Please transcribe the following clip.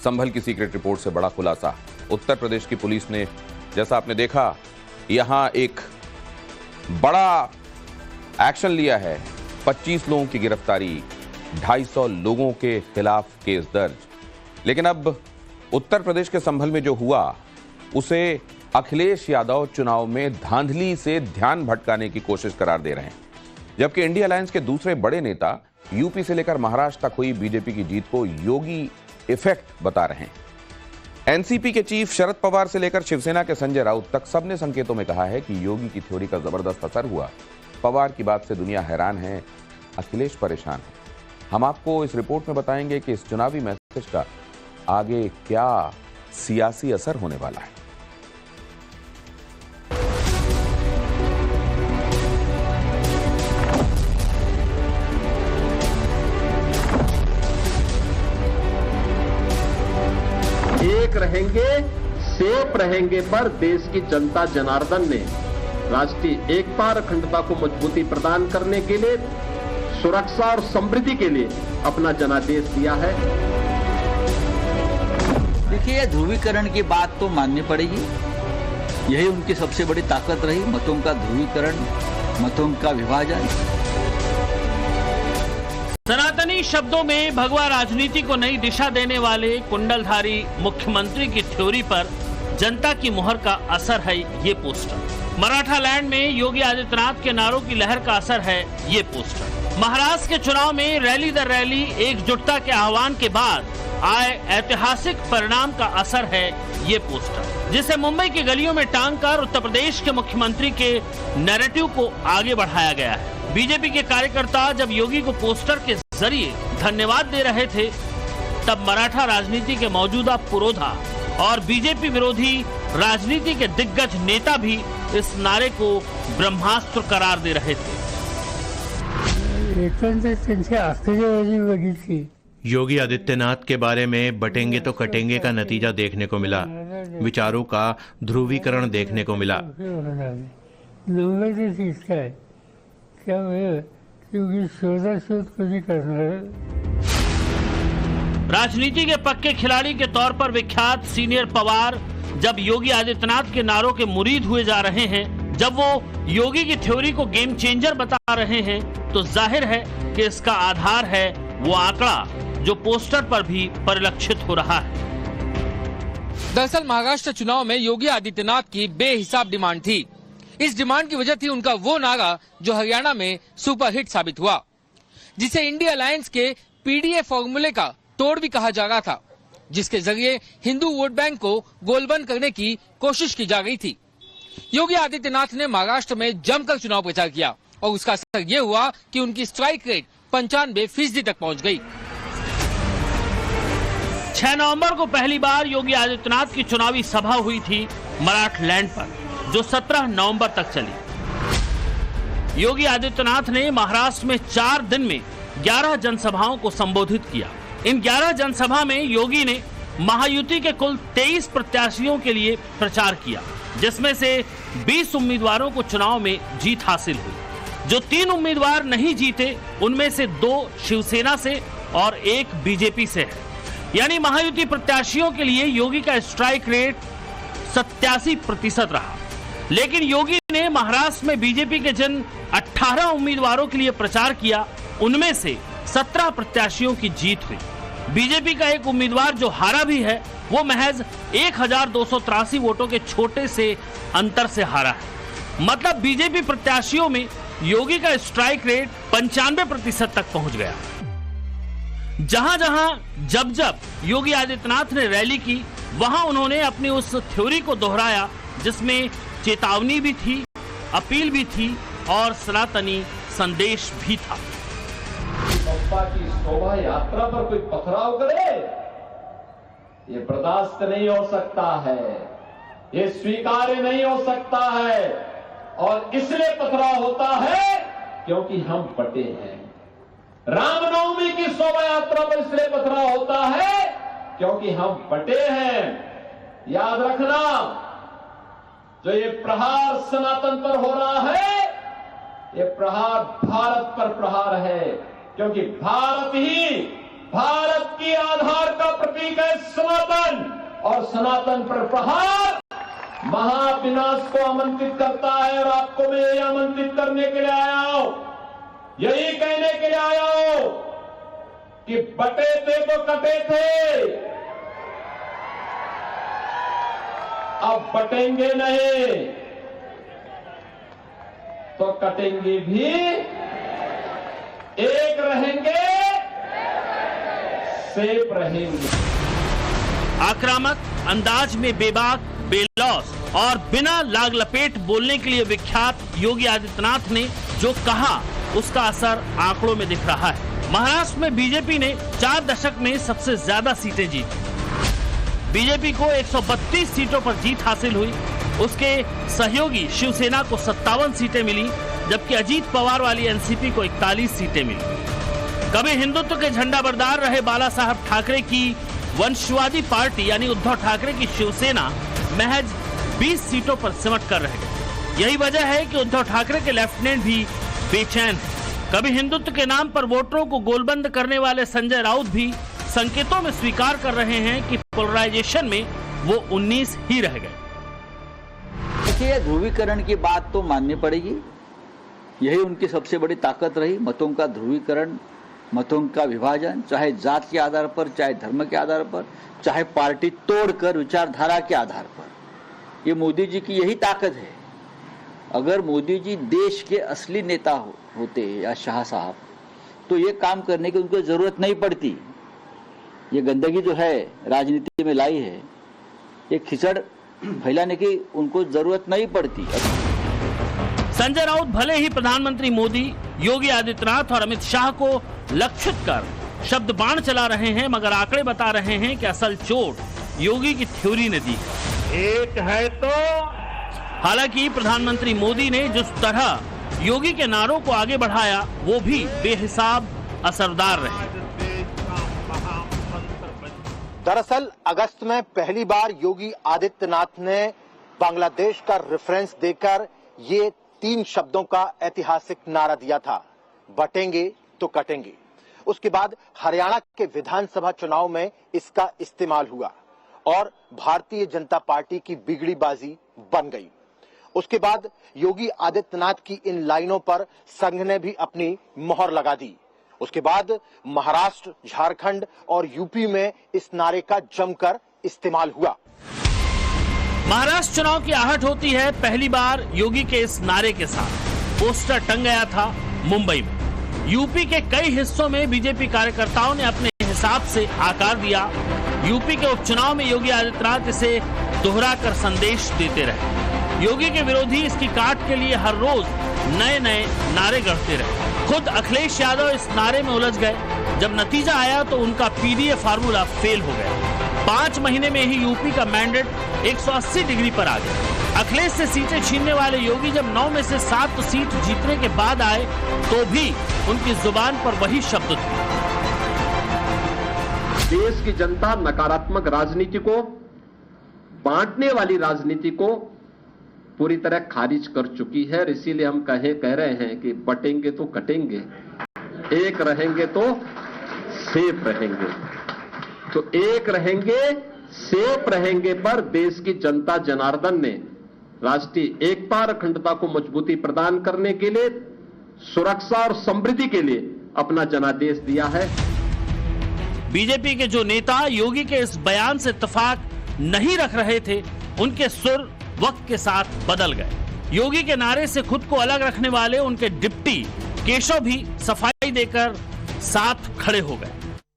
संभल की secret report से बड़ा खुलासा। उत्तर प्रदेश की पुलिस ने, जैसा आपने देखा, यहां एक बड़ा एक्शन लिया है। 25 लोगों की गिरफ्तारी, 250 लोगों के खिलाफ केस दर्ज। लेकिन अब उत्तर प्रदेश के संभल में जो हुआ उसे अखिलेश यादव चुनाव में धांधली से ध्यान भटकाने की कोशिश करार दे रहे हैं, जबकि इंडिया अलायंस के दूसरे बड़े नेता यूपी से लेकर महाराष्ट्र तक हुई बीजेपी की जीत को योगी इफेक्ट बता रहे हैं। एनसीपी के चीफ शरद पवार से लेकर शिवसेना के संजय राउत तक सबने संकेतों में कहा है कि योगी की थ्योरी का जबरदस्त असर हुआ। पवार की बात से दुनिया हैरान है, अखिलेश परेशान है। हम आपको इस रिपोर्ट में बताएंगे कि इस चुनावी मैसेज का आगे क्या सियासी असर होने वाला है। एक रहेंगे, सेफ रहेंगे पर देश की जनता जनार्दन ने राष्ट्रीय एकता और अखंडता को मजबूती प्रदान करने के लिए, सुरक्षा और समृद्धि के लिए अपना जनादेश दिया है। देखिए, ध्रुवीकरण की बात तो माननी पड़ेगी। यही उनकी सबसे बड़ी ताकत रही, मतों का ध्रुवीकरण, मतों का विभाजन। सनातनी शब्दों में भगवा राजनीति को नई दिशा देने वाले कुंडलधारी मुख्यमंत्री की थ्योरी पर जनता की मुहर का असर है ये पोस्टर। मराठा लैंड में योगी आदित्यनाथ के नारों की लहर का असर है ये पोस्टर। महाराष्ट्र के चुनाव में रैली दर रैली एकजुटता के आह्वान के बाद आए ऐतिहासिक परिणाम का असर है ये पोस्टर, जिसे मुंबई की गलियों में टांग कर उत्तर प्रदेश के मुख्यमंत्री के नैरेटिव को आगे बढ़ाया गया है। बीजेपी के कार्यकर्ता जब योगी को पोस्टर के जरिए धन्यवाद दे रहे थे, तब मराठा राजनीति के मौजूदा पुरोधा और बीजेपी विरोधी राजनीति के दिग्गज नेता भी इस नारे को ब्रह्मास्त्र करार दे रहे थे। योगी आदित्यनाथ के बारे में बटेंगे तो कटेंगे का नतीजा देखने को मिला, विचारों का ध्रुवीकरण देखने को मिला। राजनीति के पक्के खिलाड़ी के तौर पर विख्यात सीनियर पवार जब योगी आदित्यनाथ के नारों के मुरीद हुए जा रहे हैं, जब वो योगी की थ्योरी को गेम चेंजर बता रहे हैं, तो जाहिर है कि इसका आधार है वो आंकड़ा जो पोस्टर पर भी परिलक्षित हो रहा है। दरअसल महाराष्ट्र चुनाव में योगी आदित्यनाथ की बेहिसाब डिमांड थी। इस डिमांड की वजह थी उनका वो नारा जो हरियाणा में सुपरहिट साबित हुआ, जिसे इंडिया अलायंस के पीडीए फॉर्मूले का तोड़ भी कहा जा रहा था, जिसके जरिए हिंदू वोट बैंक को गोलबंद करने की कोशिश की जा रही थी। योगी आदित्यनाथ ने महाराष्ट्र में जमकर चुनाव प्रचार किया और उसका असर ये हुआ कि उनकी स्ट्राइक रेट 95% तक पहुंच गई। 6 नवंबर को पहली बार योगी आदित्यनाथ की चुनावी सभा हुई थी मराठलैंड पर, जो 17 नवंबर तक चली। योगी आदित्यनाथ ने महाराष्ट्र में 4 दिन में 11 जनसभाओं को संबोधित किया। इन 11 जनसभा में योगी ने महायुति के कुल 23 प्रत्याशियों के लिए प्रचार किया, जिसमें से 20 उम्मीदवारों को चुनाव में जीत हासिल हुई। जो 3 उम्मीदवार नहीं जीते, उनमें से 2 शिवसेना से और 1 बीजेपी से है। यानी महायुति प्रत्याशियों के लिए योगी का स्ट्राइक रेट 87% रहा। लेकिन योगी ने महाराष्ट्र में बीजेपी के जिन 18 उम्मीदवारों के लिए प्रचार किया, उनमें से 17 प्रत्याशियों की जीत हुई। बीजेपी का एक उम्मीदवार जो हारा भी है, वो महज 1283 वोटों के छोटे से अंतर से हारा है। मतलब बीजेपी प्रत्याशियों में योगी का स्ट्राइक रेट 95% तक पहुंच गया। जहां जहां जब जब योगी आदित्यनाथ ने रैली की, वहां उन्होंने अपनी उस थ्योरी को दोहराया जिसमें चेतावनी भी थी, अपील भी थी और सनातनी संदेश भी था। बप्पा की शोभा यात्रा पर कोई पथराव करे, ये बर्दाश्त नहीं हो सकता है, ये स्वीकार्य नहीं हो सकता है। और इसलिए पथराव होता है क्योंकि हम बटे हैं। रामनवमी की शोभा यात्रा पर इसलिए पथराव होता है क्योंकि हम बटे हैं। याद रखना, जो ये प्रहार सनातन पर हो रहा है, ये प्रहार भारत पर प्रहार है, क्योंकि भारत ही भारत की आधार का प्रतीक है। सनातन और सनातन पर प्रहार महाविनाश को आमंत्रित करता है। और आपको मैं यही आमंत्रित करने के लिए आया हूं, यही कहने के लिए आया हूं कि बटे थे तो कटे थे, अब बटेंगे नहीं तो कटेंगे भी, एक रहेंगे सेफ रहेंगे। आक्रामक अंदाज में बेबाक, बेलौस और बिना लाग लपेट बोलने के लिए विख्यात योगी आदित्यनाथ ने जो कहा उसका असर आंकड़ों में दिख रहा है। महाराष्ट्र में बीजेपी ने 4 दशक में सबसे ज्यादा सीटें जीती। बीजेपी को 132 सीटों पर जीत हासिल हुई। उसके सहयोगी शिवसेना को 57 सीटें मिली, जबकि अजीत पवार वाली एनसीपी को 41 सीटें मिली। कभी हिंदुत्व के झंडा बरदार रहे बाला साहब ठाकरे की वंशवादी पार्टी यानी उद्धव ठाकरे की शिवसेना महज 20 सीटों पर सिमट कर रह गई। यही वजह है कि उद्धव ठाकरे के लेफ्टिनेंट भी बेचैन है। कभी हिंदुत्व के नाम पर वोटरों को गोलबंद करने वाले संजय राउत भी संकेतों में स्वीकार कर रहे हैं कि पोलराइजेशन में वो 19 ही रह गए। देखिए, ध्रुवीकरण की बात तो माननी पड़ेगी। यही उनकी सबसे बड़ी ताकत रही, मतों का ध्रुवीकरण, मतों का विभाजन, चाहे जात के आधार पर, चाहे धर्म के आधार पर, चाहे पार्टी तोड़कर विचारधारा के आधार पर। ये मोदी जी की यही ताकत है। अगर मोदी जी देश के असली नेता होते या शाह साहब, तो ये काम करने की उनको जरूरत नहीं पड़ती। ये गंदगी जो है राजनीति में लाई है, ये खिचड़ फैलाने की उनको जरूरत नहीं पड़ती। संजय राउत भले ही प्रधानमंत्री मोदी, योगी आदित्यनाथ और अमित शाह को लक्षित कर शब्द बाण चला रहे हैं, मगर आंकड़े बता रहे हैं कि असल चोट योगी की थ्योरी ने दी। एक है तो हालांकि प्रधानमंत्री मोदी ने जिस तरह योगी के नारों को आगे बढ़ाया, वो भी बेहिसाब असरदार रहे। दरअसल अगस्त में पहली बार योगी आदित्यनाथ ने बांग्लादेश का रेफरेंस देकर ये 3 शब्दों का ऐतिहासिक नारा दिया था, बटेंगे तो कटेंगे। उसके बाद हरियाणा के विधानसभा चुनाव में इसका इस्तेमाल हुआ और भारतीय जनता पार्टी की बिगड़ी बाजी बन गई। उसके बाद योगी आदित्यनाथ की इन लाइनों पर संघ ने भी अपनी मोहर लगा दी। उसके बाद महाराष्ट्र, झारखंड और यूपी में इस नारे का जमकर इस्तेमाल हुआ। महाराष्ट्र चुनाव की आहट होती है पहली बार योगी के इस नारे के साथ। पोस्टर टंग गया था मुंबई में। यूपी के कई हिस्सों में बीजेपी कार्यकर्ताओं ने अपने हिसाब से आकार दिया। यूपी के उपचुनाव में योगी आदित्यनाथ इसे दोहराकर संदेश देते रहे। योगी के विरोधी इसकी काट के लिए हर रोज नए नए नारे गढ़ते रहे। खुद अखिलेश यादव इस नारे में उलझ गए। जब नतीजा आया तो उनका पीडीए फार्मूला फेल हो गया। 5 महीने में ही यूपी का मैंडेट 180 डिग्री पर आ गया। अखिलेश से सीटें छीनने वाले योगी जब 9 में से 7 सीट जीतने के बाद आए तो भी उनकी जुबान पर वही शब्द थे। देश की जनता नकारात्मक राजनीति को, बांटने वाली राजनीति को पूरी तरह खारिज कर चुकी है। इसीलिए हम कह रहे हैं कि बटेंगे तो कटेंगे, एक रहेंगे तो सेफ रहेंगे। तो एक रहेंगे, सेफ रहेंगे पर देश की जनता जनार्दन ने राष्ट्रीय एकता और अखंडता को मजबूती प्रदान करने के लिए, सुरक्षा और समृद्धि के लिए अपना जनादेश दिया है। बीजेपी के जो नेता योगी के इस बयान से इत्तेफाक नहीं रख रहे थे, उनके सुर वक्त के साथ बदल गए। योगी के नारे से खुद को अलग रखने वाले उनके डिप्टी केशव भी सफाई देकर साथ खड़े हो गए।